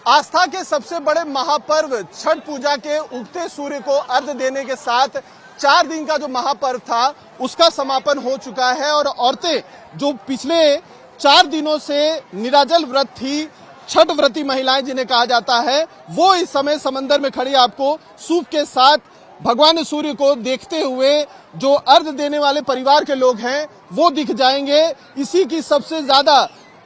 आस्था के सबसे बड़े महापर्व छठ पूजा के उगते सूर्य को अर्घ्य देने के साथ 4 दिन का जो महापर्व था उसका समापन हो चुका है और औरतें जो पिछले 4 दिनों से निराजल व्रत थी, छठ व्रती महिलाएं जिन्हें कहा जाता है, वो इस समय समंदर में खड़ी आपको सूप के साथ भगवान सूर्य को देखते हुए जो अर्घ्य देने वाले परिवार के लोग हैं वो दिख जाएंगे। इसी की सबसे ज्यादा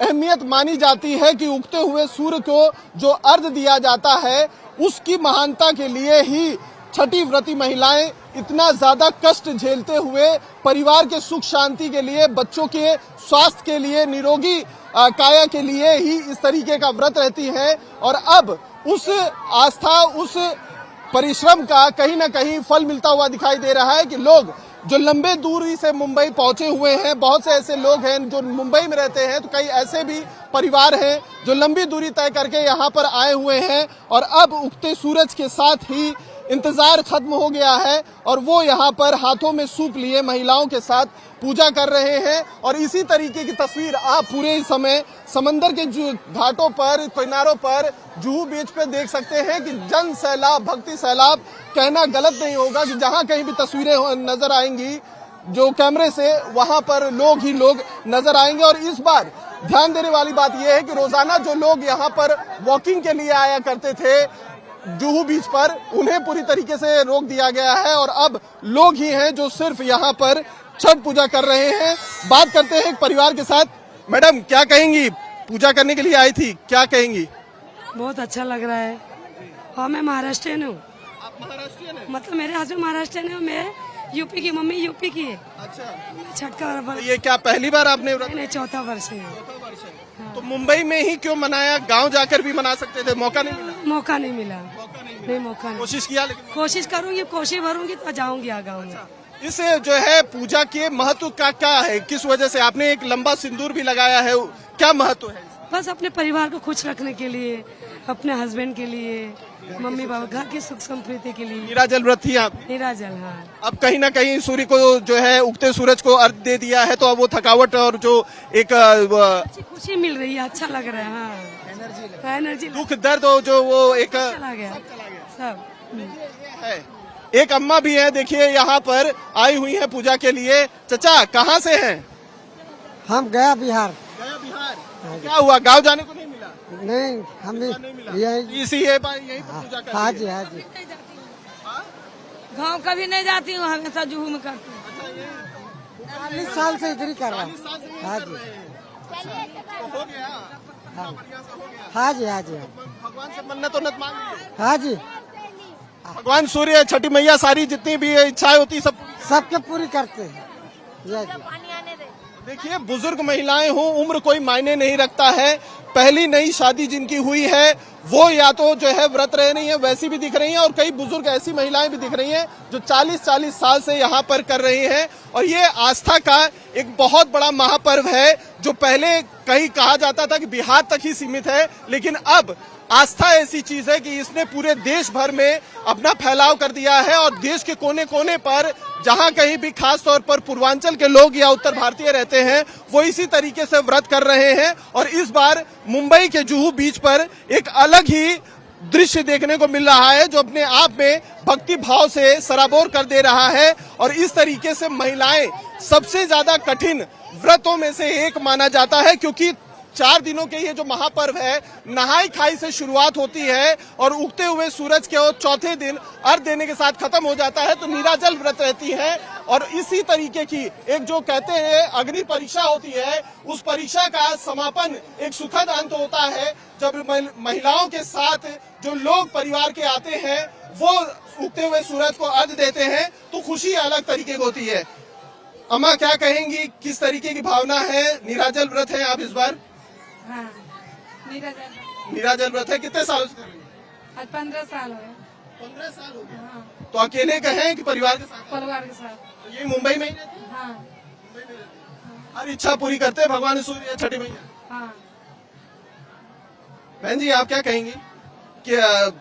अहमियत मानी जाती है कि उगते हुए सूर्य को जो अर्घ्य दिया जाता है उसकी महानता के लिए ही छठी व्रती महिलाएं इतना ज्यादा कष्ट झेलते हुए परिवार के सुख शांति के लिए, बच्चों के स्वास्थ्य के लिए, निरोगी काया के लिए ही इस तरीके का व्रत रहती हैं। और अब उस आस्था, उस परिश्रम का कहीं ना कहीं फल मिलता हुआ दिखाई दे रहा है कि लोग जो लंबे दूरी से मुंबई पहुंचे हुए हैं, बहुत से ऐसे लोग हैं जो मुंबई में रहते हैं, तो कई ऐसे भी परिवार हैं जो लंबी दूरी तय करके यहाँ पर आए हुए हैं और अब उगते सूरज के साथ ही इंतजार खत्म हो गया है और वो यहाँ पर हाथों में सूप लिए महिलाओं के साथ पूजा कर रहे हैं। और इसी तरीके की तस्वीर आप पूरे समय समंदर के जो घाटों पर, किनारों पर, जुहू बीच पे देख सकते हैं कि जन सैलाब, भक्ति सैलाब कहना गलत नहीं होगा कि जहां कहीं भी तस्वीरें नजर आएंगी जो कैमरे से, वहां पर लोग ही लोग नजर आएंगे। और इस बार ध्यान देने वाली बात यह है कि रोजाना जो लोग यहाँ पर वॉकिंग के लिए आया करते थे जुहू बीच पर, उन्हें पूरी तरीके से रोक दिया गया है और अब लोग ही हैं जो सिर्फ यहाँ पर छठ पूजा कर रहे हैं। बात करते हैं एक परिवार के साथ। मैडम, क्या कहेंगी? पूजा करने के लिए आई थी, क्या कहेंगी? बहुत अच्छा लग रहा है। हाँ, मैं महाराष्ट्रियन हूँ। आप महाराष्ट्रियन हैं? मतलब मेरे हस्बैंड महाराष्ट्रियन है, मैं यूपी की, मम्मी यूपी की है। अच्छा, छठ का तो ये क्या पहली बार आपने व्रत? नहीं, चौथा वर्ष है। हाँ। तो मुंबई में ही क्यों मनाया? गांव जाकर भी मना सकते थे, मौका नहीं मिला? मौका नहीं मिला। नहीं, मौका नहीं। कोशिश किया लेकिन? कोशिश करूंगी, कोशिश भरूंगी तो जाऊंगी गाँव में। इस जो है पूजा के महत्व का क्या है? किस वजह से आपने एक लंबा सिंदूर भी लगाया है, क्या महत्व है? बस अपने परिवार को खुश रखने के लिए, अपने हस्बैंड के लिए, मम्मी पापा, घर की सुख समृद्धि के लिए। निराजल व्रत थी आप? निराजल, हाँ। अब कहीं ना कहीं सूर्य को जो है, उगते सूरज को अर्घ दे दिया है, तो अब वो थकावट और जो एक अच्छी खुशी मिल रही है, अच्छा लग रहा है। हाँ, एनर्जी, दुख दर्द जो वो एक चला गया सब है। एक अम्मा भी है, देखिए यहाँ पर आई हुई है पूजा के लिए। चचा, कहाँ से हैं? हम गया बिहार। गया बिहार। क्या हुआ, गांव जाने को नहीं मिला? नहीं, हम यही इसी है यही पूजा कर? हाँ जी, हाँ जी। गाँव कभी नहीं जाती हूँ, हमेशा जुहू में करती हूँ। 40 साल से इधर ही कर रहा हूँ। हाँ जी, तो हो गया? हाँ बढ़िया से हो गया? हाँ जी, हाँ जी, भगवान से मन्नत उन्नत मांग ली? हाँ जी। भगवान सूर्य, छठी मैया, सारी जितनी भी इच्छाएं होती सब सबके पूरी करते हैं। जय जी। देखिए, बुजुर्ग महिलाएं हो, उम्र कोई मायने नहीं रखता है। पहली नई शादी जिनकी हुई है वो या तो जो है व्रत रह रही है, वैसी भी दिख रही हैं, और कई बुजुर्ग ऐसी महिलाएं भी दिख रही हैं जो 40-40 साल से यहाँ पर कर रही हैं। और ये आस्था का एक बहुत बड़ा महापर्व है जो पहले कहीं कहा जाता था कि बिहार तक ही सीमित है, लेकिन अब आस्था ऐसी चीज है कि इसने पूरे देश भर में अपना फैलाव कर दिया है और देश के कोने कोने पर जहां कहीं भी, खास तौर पर पूर्वांचल के लोग या उत्तर भारतीय रहते हैं, वो इसी तरीके से व्रत कर रहे हैं। और इस बार मुंबई के जुहू बीच पर एक अलग ही दृश्य देखने को मिल रहा है जो अपने आप में भक्ति भाव से सराबोर कर दे रहा है। और इस तरीके से महिलाएं सबसे ज्यादा कठिन व्रतों में से एक माना जाता है, क्योंकि 4 दिनों के ये जो महापर्व है, नहाई खाई से शुरुआत होती है और उगते हुए सूरज के चौथे दिन अर्घ देने के साथ खत्म हो जाता है, तो निराजल व्रत रहती है। और इसी तरीके की एक जो कहते हैं अग्नि परीक्षा होती है, उस परीक्षा का समापन एक सुखद अंत होता है जब महिलाओं के साथ जो लोग परिवार के आते हैं वो उगते हुए सूरज को अर्घ देते हैं, तो खुशी अलग तरीके की होती है। अम्मा, क्या कहेंगी, किस तरीके की भावना है? निराजल व्रत है आप इस बार? हाँ, निराजल व्रत है। कितने साल से कर रही हैं? 15 साल हो गए। 15 साल हो गए। हाँ, तो अकेले का है कि परिवार के साथ? परिवार के साथ। तो ये मुंबई में ही रहते हैं? हाँ, मुंबई में रहते हैं। हर इच्छा पूरी करते हैं भगवान सूर्य, छठी मैया? हाँ। बहन जी, आप क्या कहेंगी कि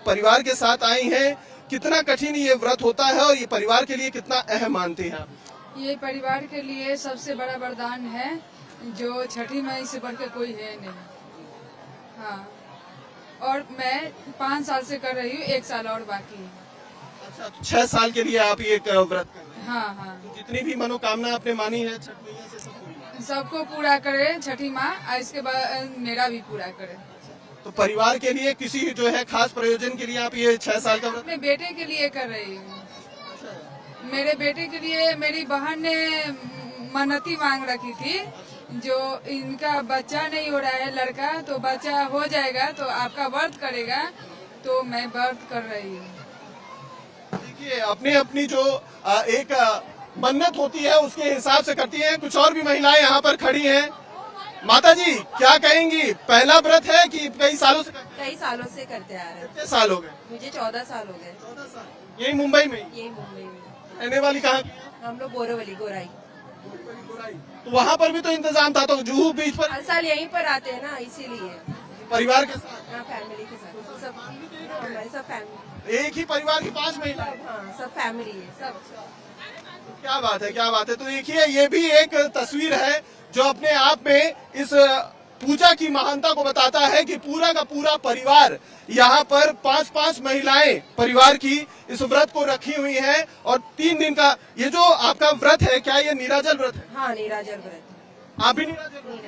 परिवार के साथ आई हैं, कितना कठिन ये व्रत होता है और ये परिवार के लिए कितना अहम मानती हैं आप? ये परिवार के लिए सबसे बड़ा वरदान है, जो छठी माई से बढ़कर कोई है नहीं। हाँ, और मैं 5 साल से कर रही हूँ, 1 साल और बाकी है। अच्छा, तो 6 साल के लिए आप ये व्रत कर रहे हैं। हाँ हाँ, जितनी भी मनोकामना आपने मानी है छठ मैया से सब पूरी हुई। सबको पूरा करे छठी माँ, और इसके बाद मेरा भी पूरा करे। तो परिवार के लिए किसी जो है खास प्रयोजन के लिए आप ये 6 साल का व्रत। अपने बेटे के लिए कर रही हूँ। मेरे बेटे के लिए मेरी बहन ने मन्नती मांग रखी थी, जो इनका बच्चा नहीं हो रहा है लड़का, तो बच्चा हो जाएगा तो आपका व्रत करेगा, तो मैं व्रत कर रही हूँ। देखिए अपनी अपनी जो एक मन्नत होती है उसके हिसाब से करती है। कुछ और भी महिलाएं यहाँ पर खड़ी हैं। माता जी क्या कहेंगी, पहला व्रत है कि कई सालों से करते कई सालों से करते आ रहे हैं। कितने साल हो गए? मुझे 14 साल हो गए। 14 साल। यही मुंबई में? यही मुंबई में। रहने वाली कहाँ की है? हम लोग बोरोवली गोराई। तो वहाँ पर भी तो इंतजाम था, तो जुहू बीच पर हर साल यहीं पर आते हैं ना, इसीलिए। परिवार के साथ। हाँ, फैमिली के साथ सब। हमारे सब फैमिली। एक ही परिवार की 5 महिलाएं। हाँ, सब फैमिली है सब। क्या बात है, क्या बात है। तो देखिए ये भी एक तस्वीर है जो अपने आप में इस पूजा की महानता को बताता है कि पूरा का पूरा परिवार यहाँ पर 5-5 महिलाएं परिवार की इस व्रत को रखी हुई हैं और 3 दिन का ये जो आपका व्रत है, क्या ये निराजल व्रत है? हाँ, निराजल व्रत। आप भी निराजल व्रत?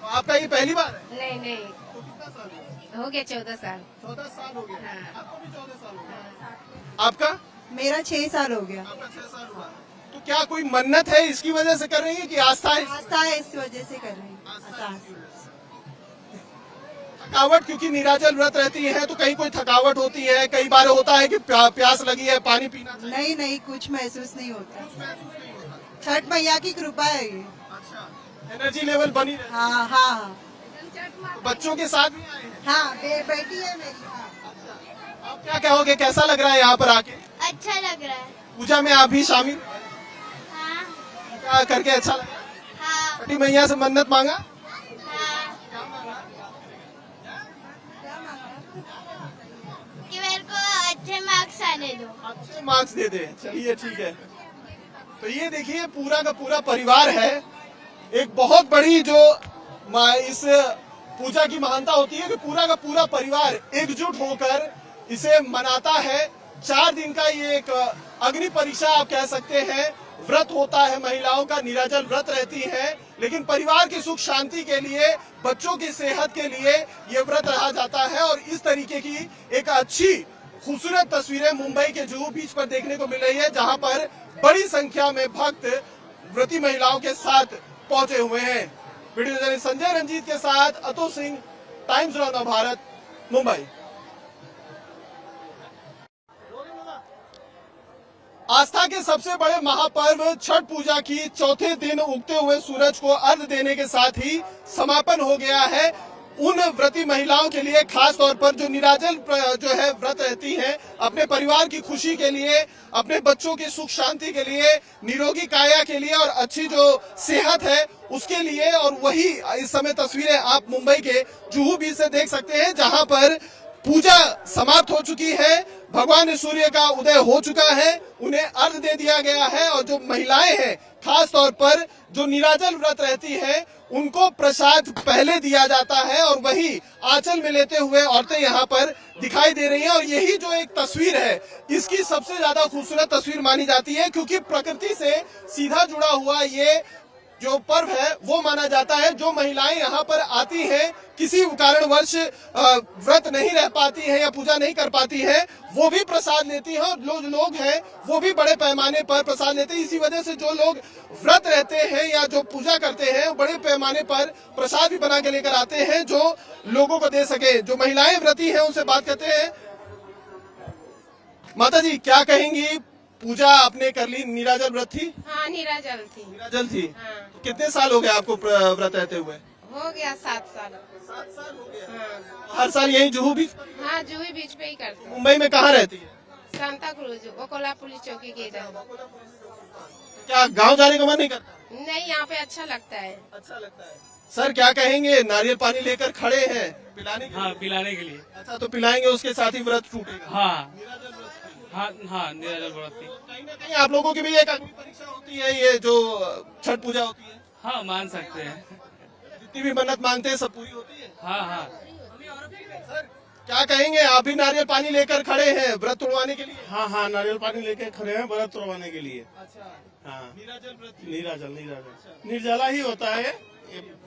तो आपका ये पहली बार है? नहीं नहीं, तो कितना साल हुआ? हो गया 14 साल। 14 साल हो गया। आपको भी 14 साल हो गया। आपका? मेरा 6 साल हो गया। आपका 6 साल हुआ। तो क्या कोई मन्नत है इसकी वजह से कर रही है कि आस्था है? आस्था है, इस वजह से कर रही हूँ। थकावट, क्योंकि निराजल व्रत रहती है तो कहीं कोई थकावट होती है, कई बार होता है कि प्यास लगी है, पानी पीना चाहिए। नहीं नहीं, कुछ महसूस नहीं होता। छठ मैया की कृपा है ये। अच्छा, एनर्जी लेवल बनी रहे। हाँ हाँ तो बच्चों के साथ भी आए हैं। हाँ, बेटी है मेरी। हाँ। आप क्या कहोगे, कैसा लग रहा है यहाँ पर आके? अच्छा लग रहा है। पूजा में आप भी शामिल हाँ क्या करके अच्छा लगा? हाँ छठी मैया से मन्नत मांगा? हाँ, कि मेरे को अच्छे मार्क्स आने दो। अच्छे मार्क्स दे दे। चलिए ठीक है। तो ये देखिए पूरा का पूरा परिवार है। एक बहुत बड़ी जो इस पूजा की महानता होती है कि पूरा का पूरा परिवार एकजुट होकर इसे मनाता है। 4 दिन का ये एक अग्नि परीक्षा आप कह सकते हैं व्रत होता है, महिलाओं का निराजल व्रत रहती है, लेकिन परिवार की सुख शांति के लिए, बच्चों की सेहत के लिए ये व्रत रहा जाता है। और इस तरीके की एक अच्छी खूबसूरत तस्वीरें मुंबई के जुहू बीच पर देखने को मिल रही है, जहां पर बड़ी संख्या में भक्त व्रती महिलाओं के साथ पहुंचे हुए हैं। वीडियो जर्नलिस्ट संजय रंजीत के साथ अतुल सिंह, टाइम्स ऑफ भारत, मुंबई। आस्था के सबसे बड़े महापर्व छठ पूजा की चौथे दिन उगते हुए सूरज को अर्घ देने के साथ ही समापन हो गया है। उन व्रती महिलाओं के लिए, खास तौर पर जो निराजल जो है व्रत रहती हैं, अपने परिवार की खुशी के लिए, अपने बच्चों की सुख शांति के लिए, निरोगी काया के लिए और अच्छी जो सेहत है उसके लिए। और वही इस समय तस्वीरें आप मुंबई के जुहू बीच से देख सकते हैं, जहां पर पूजा समाप्त हो चुकी है, भगवान सूर्य का उदय हो चुका है, उन्हें अर्घ दे दिया गया है। और जो महिलाएं हैं, खास तौर पर जो निराजल व्रत रहती है, उनको प्रसाद पहले दिया जाता है और वही आंचल में लेते हुए औरतें यहाँ पर दिखाई दे रही हैं। और यही जो एक तस्वीर है, इसकी सबसे ज्यादा खूबसूरत तस्वीर मानी जाती है, क्योंकि प्रकृति से सीधा जुड़ा हुआ ये जो पर्व है वो माना जाता है। जो महिलाएं यहाँ पर आती हैं, किसी कारणवश व्रत नहीं रह पाती हैं या पूजा नहीं कर पाती हैं, वो भी प्रसाद लेती हैं। और जो लोग हैं वो भी बड़े पैमाने पर प्रसाद लेते हैं। इसी वजह से जो लोग व्रत रहते हैं या जो पूजा करते हैं, बड़े पैमाने पर प्रसाद भी बना के लेकर आते हैं, जो लोगों को दे सके। जो महिलाएं व्रती हैं उनसे बात करते हैं। माता जी क्या कहेंगी, पूजा आपने कर ली, निराजल व्रत थी? हाँ, निराजल थी। निराजल थी। हाँ। तो कितने साल हो गए आपको व्रत रहते हुए? हो गया 7 साल। 7 साल हो गया। हाँ हर साल यही जुहू बीच? हाँ, जूही बीच पे ही करते हैं। मुंबई में कहाँ रहती है? सांता क्रूज, ओकोला पुलिस चौकी के इधर। क्या गांव जाने का मन नहीं करता? नहीं, यहाँ पे अच्छा लगता है। अच्छा लगता है। सर क्या कहेंगे, नारियल पानी लेकर खड़े हैं पिलाने के लिए? हाँ, पिलाने के लिए। अच्छा, तो पिलाएंगे उसके साथ ही व्रत टूटेगा? हाँ निराजल व्रत थी। हाँ हाँ, निराजल व्रत थी। कहीं ना कहीं आप लोगों की भी एक अग्नि परीक्षा होती है, ये जो छठ पूजा होती है। हाँ, मान सकते हैं। जितनी भी मन्नत मांगते हैं सब पूरी होती है। हाँ हाँ। सर क्या कहेंगे, आप भी नारियल पानी लेकर खड़े हैं व्रत तोड़वाने के लिए? हाँ हाँ, नारियल पानी लेके खड़े हैं व्रत तोड़वाने के लिए। अच्छा, हाँ, नीराजल व्रत। नीराजल निर्जला ही होता है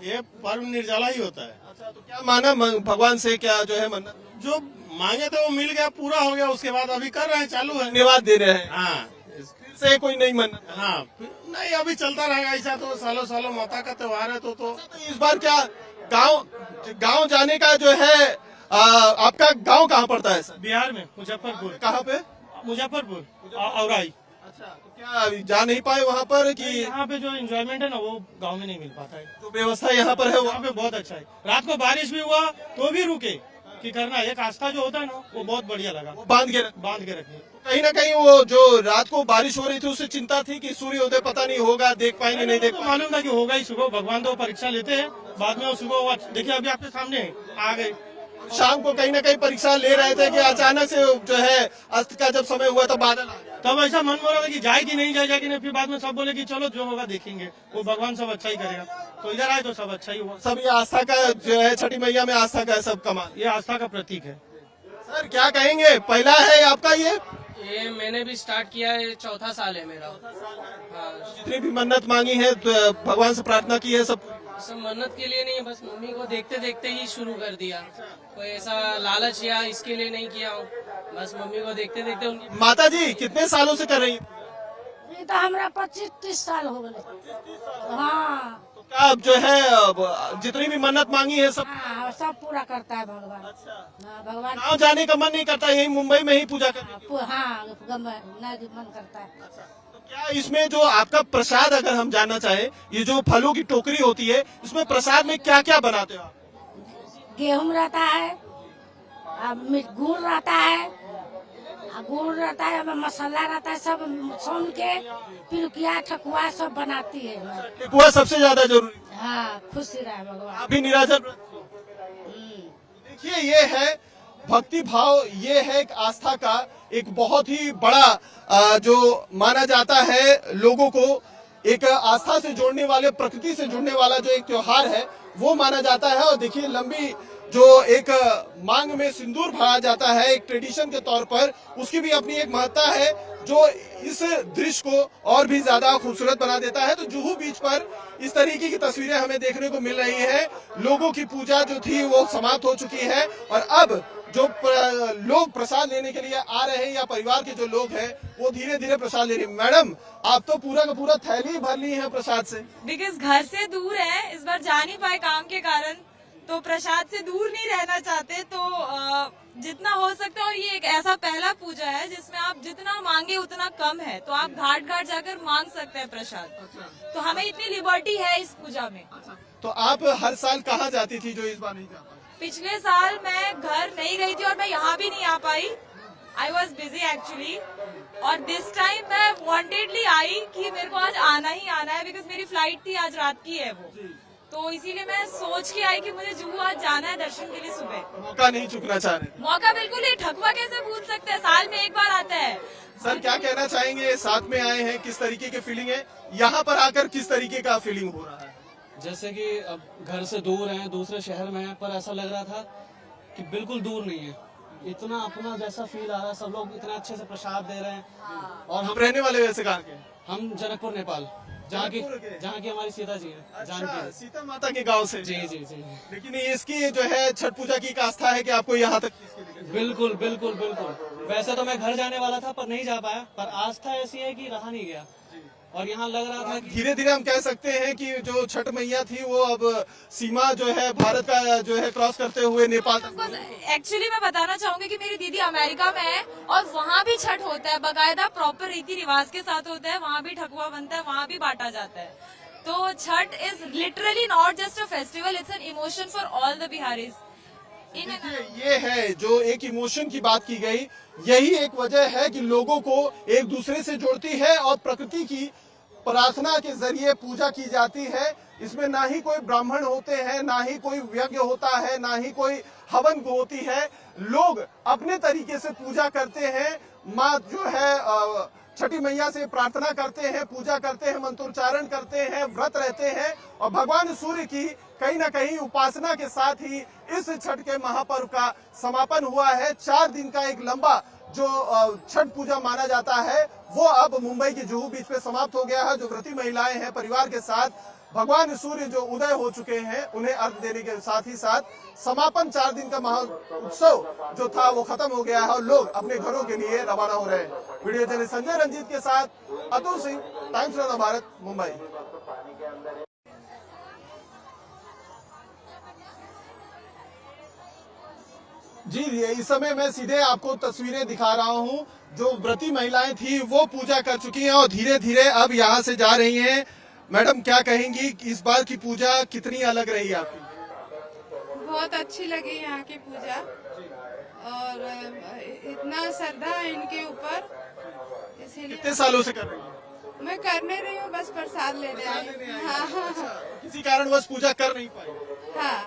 ये पर्व, निर्जला ही होता है। अच्छा, तो क्या माना भगवान से, क्या जो है मन्नत जो मांगे थे वो मिल गया, पूरा हो गया, उसके बाद अभी कर रहे हैं, चालू है। धन्यवाद दे रहे हैं? हाँ फिर से कोई नहीं मन्नत? हाँ, नहीं अभी चलता रहेगा ऐसा, तो सालों सालों माता का त्योहार है तो इस बार क्या गांव जाने का जो है, आपका गांव कहाँ पड़ता है सर? बिहार में मुजफ्फरपुर। कहाँ पे? मुजफ्फरपुर औराई। अच्छा, तो क्या जा नहीं पाए वहाँ पर कि? यहाँ पे जो एंजॉयमेंट है ना वो गांव में नहीं मिल पाता है। तो व्यवस्था यहाँ पर है? यहाँ पे बहुत अच्छा है, रात को बारिश भी हुआ तो भी रुके कि करना, एक आस्था जो होता है ना वो बहुत बढ़िया लगा। वो बांध के रखने। कहीं ना कहीं वो जो रात को बारिश हो रही थी उससे चिंता थी कि सूर्योदय पता नहीं होगा, देख पाएंगे नहीं देख तो पाएंगे। मालूम था कि होगा ही, सुबह भगवान तो परीक्षा लेते हैं, बाद में वो सुबह देखिए अभी आपके सामने आ गए। शाम को कहीं ना कहीं परीक्षा ले रहे थे कि अचानक से जो है अस्त का जब समय हुआ तो बादल आ गया। तब ऐसा मन हो रहा था कि जाए कि नहीं जाए कि नहीं, फिर बाद में सब बोले कि चलो जो होगा देखेंगे, वो भगवान सब अच्छा ही करेगा। तो इधर आए तो सब अच्छा ही हुआ। सब ये आस्था का जो है, छठी मैया में आस्था का सब कमाल। ये आस्था का प्रतीक है। सर क्या कहेंगे, पहला है आपका ये मैंने भी स्टार्ट किया है, चौथा साल है मेरा। हाँ, जितनी भी मन्नत मांगी है तो भगवान से प्रार्थना की है सब? सब मन्नत के लिए नहीं, बस मम्मी को देखते देखते ही शुरू कर दिया। कोई ऐसा लालच या इसके लिए नहीं किया हूँ, बस मम्मी को देखते देखते उनकी। माता जी कितने सालों से कर रही हैं? ये तो हमरा 25-30 साल हो गए। हाँ तो क्या अब जो है जितनी भी मन्नत मांगी है सब? हाँ, सब पूरा करता है भगवान। हाँ, भगवान। गाँव जाने का मन नहीं करता, यही मुंबई में ही पूजा करनी? हाँ, मन करता है। तो क्या इसमें जो आपका प्रसाद, अगर हम जानना चाहें, ये जो फलों की टोकरी होती है, इसमें प्रसाद में क्या क्या बनाते हो आप? गेहूं रहता है, गुड़ रहता है, गुड़ रहता है, मसाला रहता है, सब सोन के पिरुकिया ठकुआ सब बनाती है। ठेकुआ सबसे ज्यादा जरूरी। हाँ, खुशी रहे भगवान। आप भी निराजल देखिए, ये है भक्ति भाव, ये है एक आस्था का एक बहुत ही बड़ा जो माना जाता है, लोगों को एक आस्था से जोड़ने वाले, प्रकृति से जुड़ने वाला जो एक त्योहार है वो माना जाता है। और देखिए, लंबी जो एक मांग में सिंदूर भरा जाता है एक ट्रेडिशन के तौर पर, उसकी भी अपनी एक महत्ता है जो इस दृश्य को और भी ज्यादा खूबसूरत बना देता है। तो जुहू बीच पर इस तरीके की तस्वीरें हमें देखने को मिल रही है। लोगों की पूजा जो थी वो समाप्त हो चुकी है और अब जो लोग प्रसाद लेने के लिए आ रहे हैं या परिवार के जो लोग हैं वो धीरे धीरे प्रसाद ले रहे हैं। मैडम, आप तो पूरा का पूरा थैली भर ली है प्रसाद से। बिकॉज घर से दूर है, इस बार जा नहीं पाए काम के कारण, तो प्रसाद से दूर नहीं रहना चाहते, तो जितना हो सकता है। और ये एक ऐसा पहला पूजा है जिसमें आप जितना मांगे उतना कम है, तो आप घाट घाट जाकर मांग सकते हैं प्रसाद। तो हमें इतनी लिबर्टी है इस पूजा में। तो आप हर साल कहाँ जाती थी जो इस बार नहीं जा पाई? पिछले साल मैं घर नहीं गई थी और मैं यहाँ भी नहीं आ पाई, आई वॉज बिजी एक्चुअली। और दिस टाइम मैं वांटेडली आई कि मेरे को आज आना ही आना है, बिकॉज मेरी फ्लाइट थी आज रात की है वो, तो इसीलिए मैं सोच के आई कि मुझे जुहू आज जाना है दर्शन के लिए सुबह। मौका नहीं चुकना चाह रहे? मौका बिल्कुल नहीं, ठकुआ कैसे भूल सकते हैं, साल में एक बार आता है। सर क्या कहना चाहेंगे, साथ में आए हैं, किस तरीके की फीलिंग है, यहाँ पर आकर किस तरीके का फीलिंग हो रहा है? जैसे कि अब घर से दूर हैं, दूसरे शहर में हैं, पर ऐसा लग रहा था कि बिल्कुल दूर नहीं है, इतना अपना जैसा फील आ रहा है। सब लोग इतना अच्छे से प्रसाद दे रहे हैं। और हम रहने वाले वैसे कहाँ के? हम जनकपुर नेपाल, जहाँ की हमारी सीता जी है। अच्छा, सीता माता के गांव से? जी जी जी। लेकिन इसकी जो है छठ पूजा की एक आस्था है कि आपको यहाँ तक? बिल्कुल बिल्कुल बिल्कुल। वैसे तो मैं घर जाने वाला था पर नहीं जा पाया, पर आस्था ऐसी है कि रहा नहीं गया। और यहाँ लग रहा था कि धीरे धीरे हम कह सकते हैं कि जो छठ मैया थी वो अब सीमा जो है भारत का जो है क्रॉस करते हुए नेपाल तक। एक्चुअली मैं बताना चाहूंगी कि मेरी दीदी अमेरिका में है और वहाँ भी छठ होता है, बाकायदा प्रॉपर रीति रिवाज के साथ होता है, वहाँ भी ठकुआ बनता है, वहाँ भी बांटा जाता है। तो Chhath is literally not just a festival, it's an emotion for all the Bihari's. ये है जो एक इमोशन की बात की गई, यही एक वजह है कि लोगों को एक दूसरे से जोड़ती है और प्रकृति की प्रार्थना के जरिए पूजा की जाती है। इसमें ना ही कोई ब्राह्मण होते हैं, ना ही कोई यज्ञ होता है, ना ही कोई हवन होती है। लोग अपने तरीके से पूजा करते हैं। माँ जो है छठी मैया से प्रार्थना करते हैं, पूजा करते हैं, मंत्रोच्चारण करते हैं, व्रत रहते हैं और भगवान सूर्य की कहीं ना कहीं उपासना के साथ ही इस छठ के महापर्व का समापन हुआ है। 4 दिन का एक लंबा जो छठ पूजा माना जाता है वो अब मुंबई के जुहू बीच पे समाप्त हो गया है। जो व्रती महिलाएं हैं परिवार के साथ, भगवान सूर्य जो उदय हो चुके हैं उन्हें अर्घ देने के साथ ही साथ समापन 4 दिन का महोत्सव जो था वो खत्म हो गया है और लोग अपने घरों के लिए रवाना हो रहे हैं। वीडियो जर्नलिस्ट संजय रंजीत के साथ अतुल सिंह, टाइम्स ऑफ भारत, मुंबई। जी इस समय मैं सीधे आपको तस्वीरें दिखा रहा हूं। जो व्रती महिलाएं थी वो पूजा कर चुकी हैं और धीरे धीरे अब यहां से जा रही हैं। मैडम क्या कहेंगी इस बार की पूजा कितनी अलग रही आपकी? बहुत अच्छी लगी यहाँ की पूजा और इतना श्रद्धा है इनके ऊपर, इसीलिए। कितने सालों से कर रही हैं? मैं करने रही हूँ, बस प्रसाद लेने आई हूँ। हाँ किसी कारणवश पूजा कर नहीं पाई? हाँ।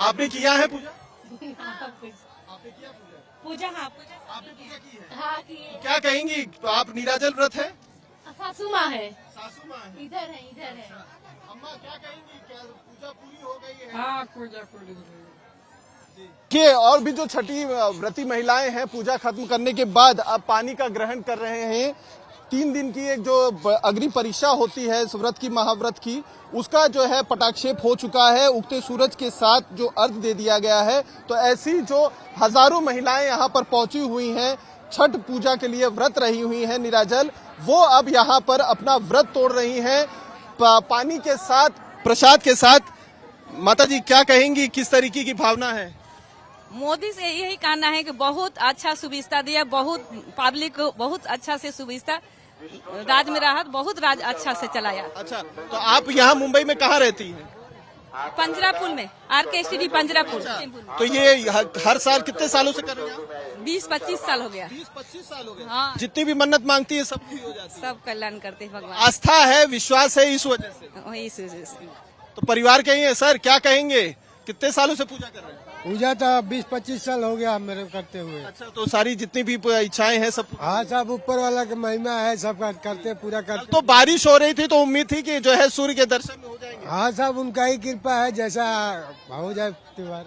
आपने किया है पूजा? आपने पूजा आपने पूजा की है? हाँ किए। क्या कहेंगी, आप निराजल व्रत है? सासू माँ है, सासू माँ है। इधर है, इधर है। अम्मा क्या कहेंगी, क्या पूजा पूरी हो गई है? हाँ पूजा पूरी के और भी जो छठी व्रती महिलाएं हैं पूजा खत्म करने के बाद अब पानी का ग्रहण कर रहे हैं। 3 दिन की एक जो अग्नि परीक्षा होती है इस व्रत की, महाव्रत की, उसका जो है पटाक्षेप हो चुका है। उगते सूरज के साथ जो अर्घ दे दिया गया है, तो ऐसी जो हजारों महिलाएं यहाँ पर पहुंची हुई हैं, छठ पूजा के लिए व्रत रही हुई हैं निराजल, वो अब यहाँ पर अपना व्रत तोड़ रही हैं पानी के साथ, प्रसाद के साथ। माता जी क्या कहेंगी, किस तरीके की भावना है? मोदी से यही कहना है कि बहुत अच्छा सुविधा दिया, बहुत पब्लिक को बहुत अच्छा से सुविधा, राज में राहत बहुत राज अच्छा से चलाया। अच्छा, तो आप यहाँ मुंबई में कहाँ रहती हैं? पंजरापुर में, RK पंजरापुर। तो ये हर साल कितने सालों से कर रही हैं? 20-25 साल हो गया। 20-25 साल हो गए। हाँ, जितनी भी मन्नत मांगती है सब पूरी हो जाती है। सब कल्याण करते हैं भगवान, आस्था है, विश्वास है, इस वजह से। वही इस वजह से। तो परिवार के ही है सर, क्या कहेंगे, कितने सालों से पूजा कर रहे हैं? पूजा तो 20-25 साल हो गया मेरे करते हुए। अच्छा, तो सारी जितनी भी इच्छाएं हैं सब? हाँ सब ऊपर वाला की महिमा है, सब करते पूरा करते। तो बारिश हो रही थी तो उम्मीद थी कि जो है सूर्य के दर्शन हो जाएंगे। हाँ सब उनका ही कृपा है, जैसा हो जाए त्योहार।